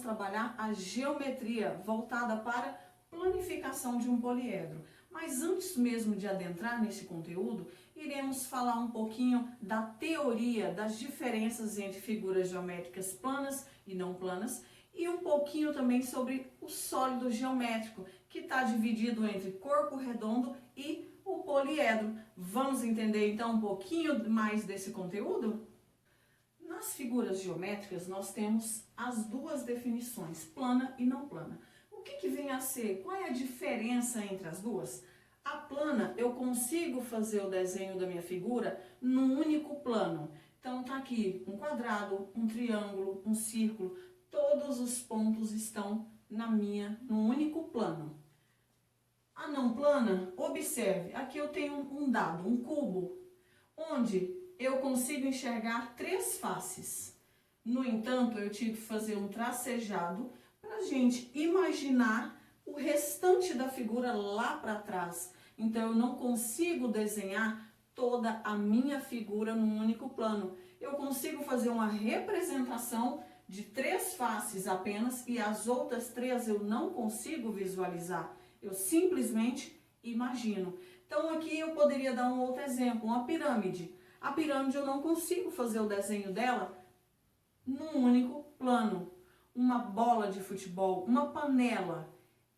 trabalhar a geometria voltada para planificação de um poliedro. Mas antes mesmo de adentrar nesse conteúdo, iremos falar um pouquinho da teoria das diferenças entre figuras geométricas planas e não planas e um pouquinho também sobre o sólido geométrico, que está dividido entre corpo redondo e o poliedro. Vamos entender então um pouquinho mais desse conteúdo? Nas figuras geométricas nós temos as duas definições, plana e não plana. O que vem a ser? Qual é a diferença entre as duas? A plana, eu consigo fazer o desenho da minha figura num único plano. Então tá aqui um quadrado, um triângulo, um círculo, todos os pontos estão num único plano. A não plana, observe, aqui eu tenho um dado, um cubo, onde eu consigo enxergar três faces. No entanto, eu tive que fazer um tracejado para a gente imaginar o restante da figura lá para trás. Então, eu não consigo desenhar toda a minha figura num único plano. Eu consigo fazer uma representação de três faces apenas e as outras três eu não consigo visualizar. Eu simplesmente imagino. Então, aqui eu poderia dar um outro exemplo, uma pirâmide. A pirâmide eu não consigo fazer o desenho dela num único plano. Uma bola de futebol, uma panela.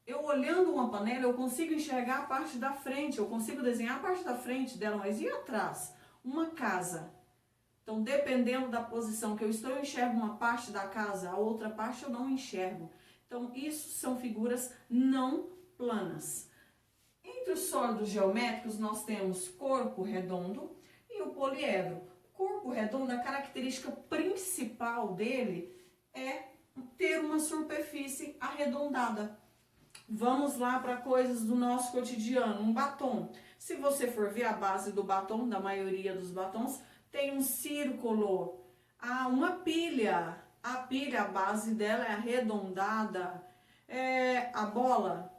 Eu olhando uma panela, eu consigo enxergar a parte da frente, eu consigo desenhar a parte da frente dela, mas e atrás? Uma casa. Então, dependendo da posição que eu estou, eu enxergo uma parte da casa, a outra parte eu não enxergo. Então, isso são figuras não planas. Entre os sólidos geométricos, nós temos corpo redondo e o poliedro. O corpo redondo, a característica principal dele é ter uma superfície arredondada. Vamos lá para coisas do nosso cotidiano. Um batom. Se você for ver a base do batom, da maioria dos batons, tem um círculo. Uma pilha. A pilha, a base dela é arredondada. A bola,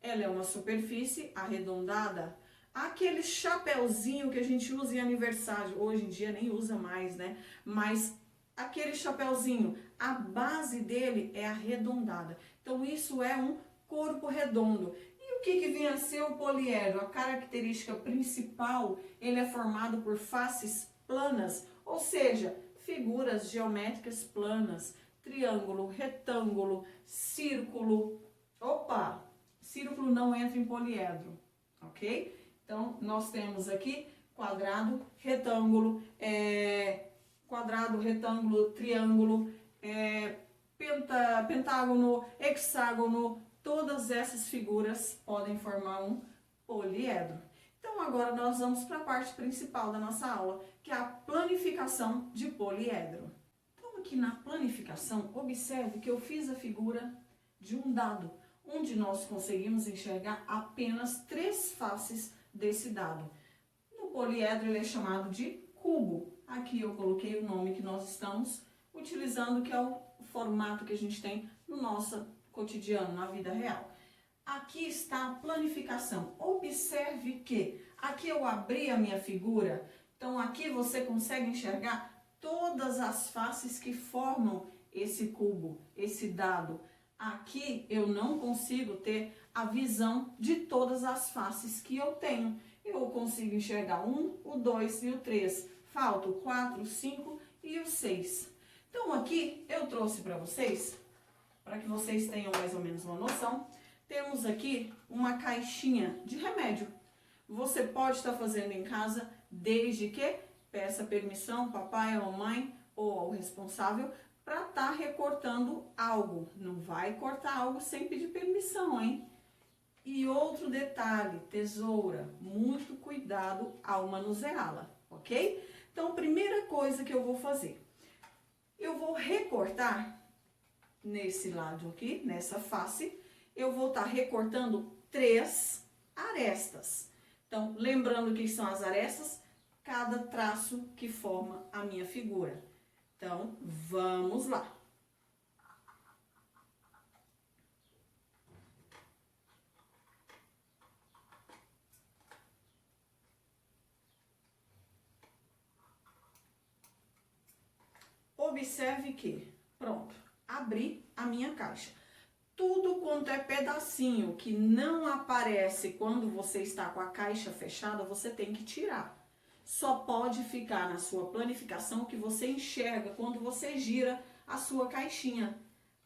ela é uma superfície arredondada. Aquele chapéuzinho que a gente usa em aniversário, hoje em dia nem usa mais, né? Mas aquele chapéuzinho, a base dele é arredondada. Então, isso é um corpo redondo. E o que vem a ser o poliedro? A característica principal, ele é formado por faces planas, ou seja, figuras geométricas planas, triângulo, retângulo, círculo. Opa, círculo não entra em poliedro, ok? Então, nós temos aqui quadrado, retângulo, triângulo, pentágono, hexágono, todas essas figuras podem formar um poliedro. Então, agora nós vamos para a parte principal da nossa aula, que é a planificação de poliedro. Então, aqui na planificação, observe que eu fiz a figura de um dado, onde nós conseguimos enxergar apenas três faces desse dado. No poliedro, ele é chamado de cubo. Aqui eu coloquei o nome que nós estamos utilizando, que é o formato que a gente tem no nosso cotidiano, na vida real. Aqui está a planificação. Observe que aqui eu abri a minha figura, então aqui você consegue enxergar todas as faces que formam esse cubo, esse dado. Aqui eu não consigo ter a visão de todas as faces que eu tenho. Eu consigo enxergar o 1, o 2 e o 3. Falta o 4, o 5 e o 6. Então aqui eu trouxe para vocês, para que vocês tenham mais ou menos uma noção, temos aqui uma caixinha de remédio. Você pode estar fazendo em casa, desde que peça permissão, papai ou mamãe ou ao responsável, para estar recortando algo. Não vai cortar algo sem pedir permissão, hein? E outro detalhe, tesoura, muito cuidado ao manuseá-la, ok? Então, primeira coisa que eu vou fazer, eu vou recortar nesse lado aqui, nessa face, eu vou estar recortando 3 arestas. Então, lembrando que são as arestas, cada traço que forma a minha figura. Então, vamos lá. Observe que, pronto, a abrir a minha caixa. Tudo quanto é pedacinho que não aparece quando você está com a caixa fechada, você tem que tirar. Só pode ficar na sua planificação que você enxerga quando você gira a sua caixinha,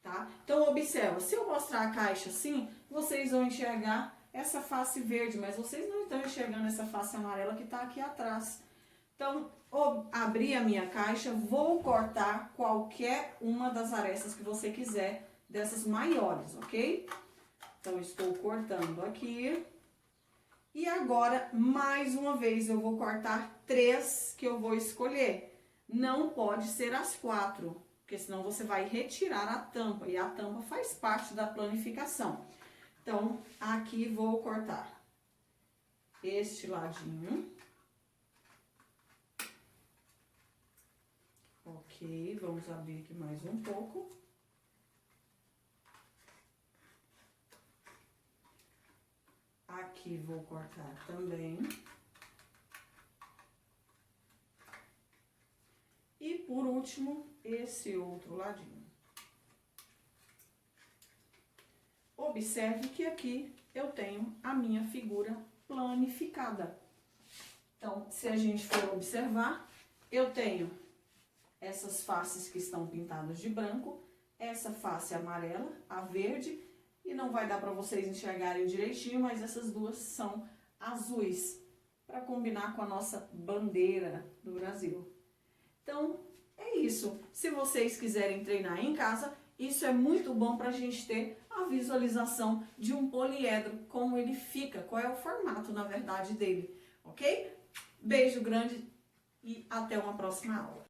tá? Então, observa, se eu mostrar a caixa assim, vocês vão enxergar essa face verde, mas vocês não estão enxergando essa face amarela que está aqui atrás. Então, abri a minha caixa, vou cortar qualquer uma das arestas que você quiser, dessas maiores, ok? Então, estou cortando aqui. E agora, mais uma vez, eu vou cortar 3 que eu vou escolher. Não pode ser as 4, porque senão você vai retirar a tampa, e a tampa faz parte da planificação. Então, aqui vou cortar este ladinho. Ok, vamos abrir aqui mais um pouco. Aqui vou cortar também. E por último, esse outro ladinho. Observe que aqui eu tenho a minha figura planificada. Então, se a gente for observar, eu tenho essas faces que estão pintadas de branco, essa face amarela, a verde, e não vai dar para vocês enxergarem direitinho, mas essas duas são azuis, para combinar com a nossa bandeira do Brasil. Então, é isso. Se vocês quiserem treinar em casa, isso é muito bom para a gente ter a visualização de um poliedro, como ele fica, qual é o formato, na verdade, dele, ok? Beijo grande e até uma próxima aula.